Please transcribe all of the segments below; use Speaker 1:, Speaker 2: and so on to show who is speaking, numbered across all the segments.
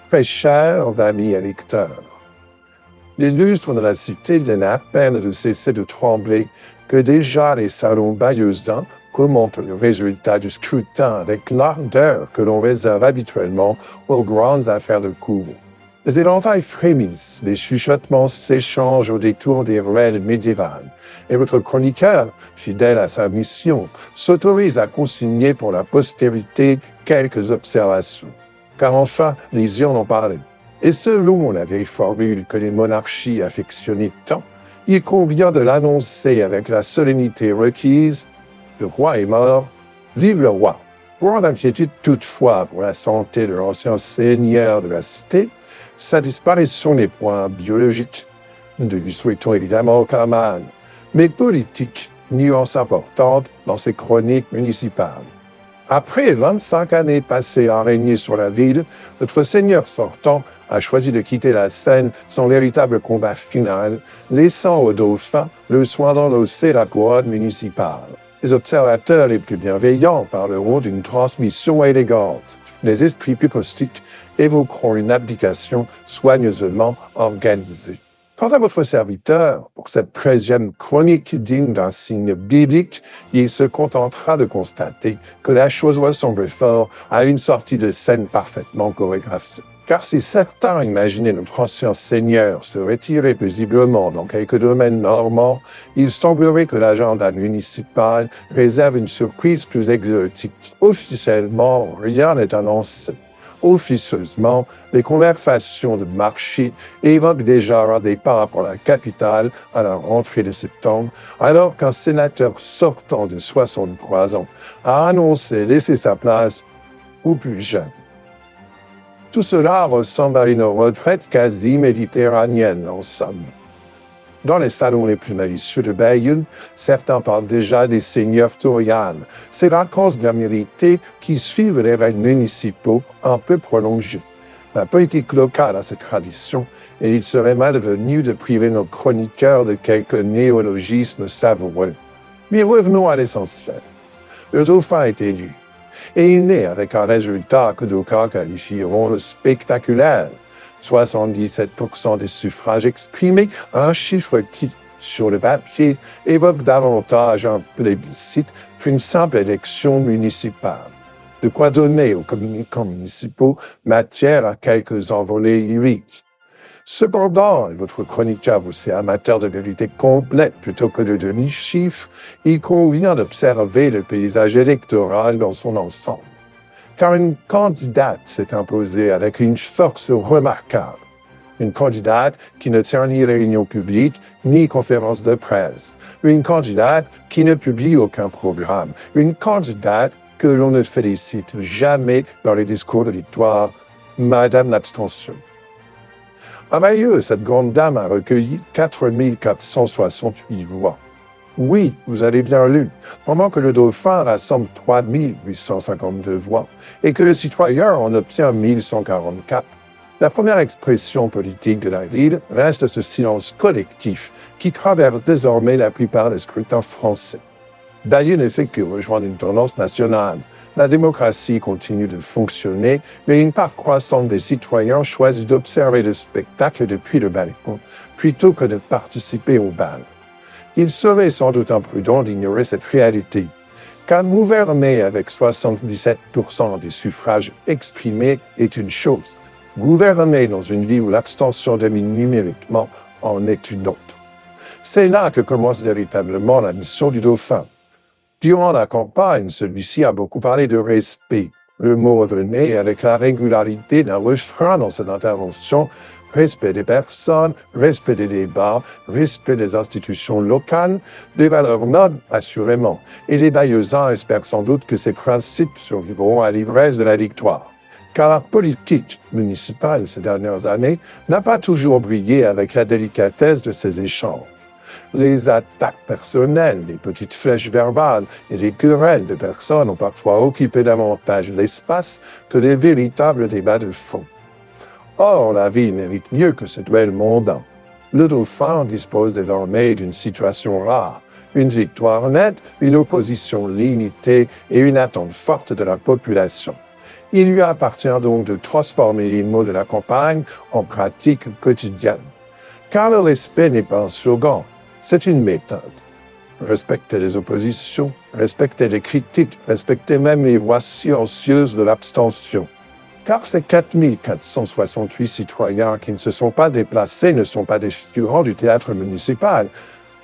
Speaker 1: Très chers amis électeurs, les lustres de la cité viennent à peine de cesser de trembler que déjà les salons bayeux-uns commentent le résultat du scrutin avec l'ardeur que l'on réserve habituellement aux grandes affaires de cour. Les éventails frémissent, les chuchotements s'échangent au détour des ruelles médiévales, et votre chroniqueur, fidèle à sa mission, s'autorise à consigner pour la postérité quelques observations. Car enfin, les urnes ont parlé. Et selon la vieille formule que les monarchies affectionnaient tant, il convient de l'annoncer avec la solennité requise. Le roi est mort, vive le roi. Point d'inquiétude toutefois pour la santé de l'ancien seigneur de la cité, sa disparition n'est point biologique. Nous ne lui souhaitons évidemment aucun mal, mais politique, nuance importante dans ses chroniques municipales. Après 25 années passées à régner sur la ville, notre seigneur sortant a choisi de quitter la scène sans véritable combat final, laissant au dauphin le soin d'endosser la couronne municipale. Les observateurs les plus bienveillants parleront d'une transmission élégante. Les esprits plus caustiques évoqueront une abdication soigneusement organisée. Quant à votre serviteur, pour cette 13e chronique digne d'un signe biblique, il se contentera de constater que la chose ressemble fort à une sortie de scène parfaitement chorégraphiée. Car si certains imaginaient notre ancien seigneur se retirer paisiblement dans quelques domaines normands, il semblerait que l'agenda municipal réserve une surprise plus exotique. Officiellement, rien n'est annoncé. Officieusement, les conversations de marché évoquent déjà un départ pour la capitale à la rentrée de septembre, alors qu'un sénateur sortant de 63 ans a annoncé laisser sa place aux plus jeunes. Tout cela ressemble à une retraite quasi méditerranéenne, en somme. Dans les salons les plus malicieux de Bayeux, certains parlent déjà des seigneurs Torianes, ces vacances bien méritées qui suivent les règles municipaux un peu prolongées. La politique locale a cette tradition, et il serait malvenu de priver nos chroniqueurs de quelques néologismes savoureux. Mais revenons à l'essentiel. Le dauphin est élu, et il naît avec un résultat que d'aucuns qualifieront de spectaculaire. 77% des suffrages exprimés, un chiffre qui, sur le papier, évoque davantage un plébiscite qu'une simple élection municipale. De quoi donner aux communicants municipaux matière à quelques envolées lyriques. Cependant, et votre chroniqueur vous est amateur de vérité complète plutôt que de demi-chiffres, il convient d'observer le paysage électoral dans son ensemble. Car une candidate s'est imposée avec une force remarquable. Une candidate qui ne tient ni réunion publique, ni conférence de presse. Une candidate qui ne publie aucun programme. Une candidate que l'on ne félicite jamais dans les discours de victoire, Madame l'abstention. À Bayeux, cette grande dame a recueilli 4468 voix. Oui, vous avez bien lu, pendant que le dauphin rassemble 3852 voix et que le citoyen en obtient 1144. La première expression politique de la ville reste ce silence collectif qui traverse désormais la plupart des scrutins français. Bayeux ne fait que rejoindre une tendance nationale. La démocratie continue de fonctionner, mais une part croissante des citoyens choisit d'observer le spectacle depuis le balcon, plutôt que de participer au bal. Il serait sans doute imprudent d'ignorer cette réalité, car gouverner avec 77% des suffrages exprimés est une chose. Gouverner dans une ville où l'abstention domine numériquement en est une autre. C'est là que commence véritablement la mission du dauphin. Durant la campagne, celui-ci a beaucoup parlé de respect. Le mot revenait avec la régularité d'un refrain dans cette intervention. Respect des personnes, respect des débats, respect des institutions locales, des valeurs nobles, assurément. Et les Bayeuxins espèrent sans doute que ces principes survivront à l'ivresse de la victoire. Car la politique municipale ces dernières années n'a pas toujours brillé avec la délicatesse de ses échanges. Les attaques personnelles, les petites flèches verbales et les querelles de personnes ont parfois occupé davantage l'espace que les véritables débats de fond. Or, la ville mérite mieux que ce duel mondain. Le dauphin dispose désormais d'une situation rare, une victoire nette, une opposition limitée et une attente forte de la population. Il lui appartient donc de transformer les mots de la campagne en pratique quotidienne. Car le respect n'est pas un slogan, c'est une méthode. Respecter les oppositions, respecter les critiques, respecter même les voix silencieuses de l'abstention. Car ces 4468 citoyens qui ne se sont pas déplacés ne sont pas des figurants du théâtre municipal.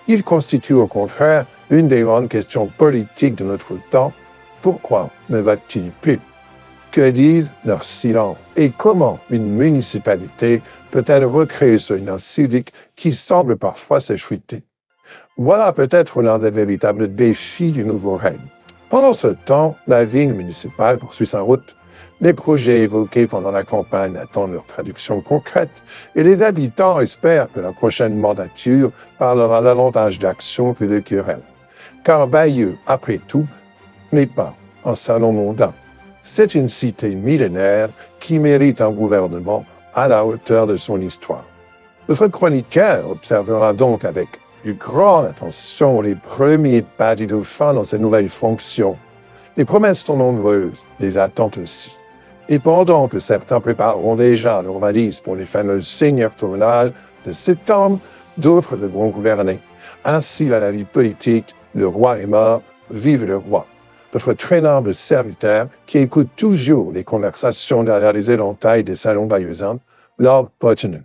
Speaker 1: Ils constituent au contraire une des grandes questions politiques de notre temps. Pourquoi ne va-t-il plus? Que disent leurs silences? Et comment une municipalité peut-elle recréer ce lien civique qui semble parfois s'effriter? Voilà peut-être l'un des véritables défis du nouveau règne. Pendant ce temps, la ville municipale poursuit sa route. Les projets évoqués pendant la campagne attendent leur traduction concrète et les habitants espèrent que la prochaine mandature parlera davantage d'action que de querelles. Car Bayeux, après tout, n'est pas un salon mondain. C'est une cité millénaire qui mérite un gouvernement à la hauteur de son histoire. Notre chroniqueur observera donc avec plus grande attention les premiers pas du dauphin dans ses nouvelles fonctions. Les promesses sont nombreuses, les attentes aussi. Et pendant que certains prépareront déjà leurs valises pour les fameuses seigneurs tournales de septembre, d'autres devront gouverner. Ainsi va la vie politique, le roi est mort, vive le roi. Notre très humble serviteur, qui écoute toujours les conversations derrière les éventails des salons bayeuxins, Lord Pottenham.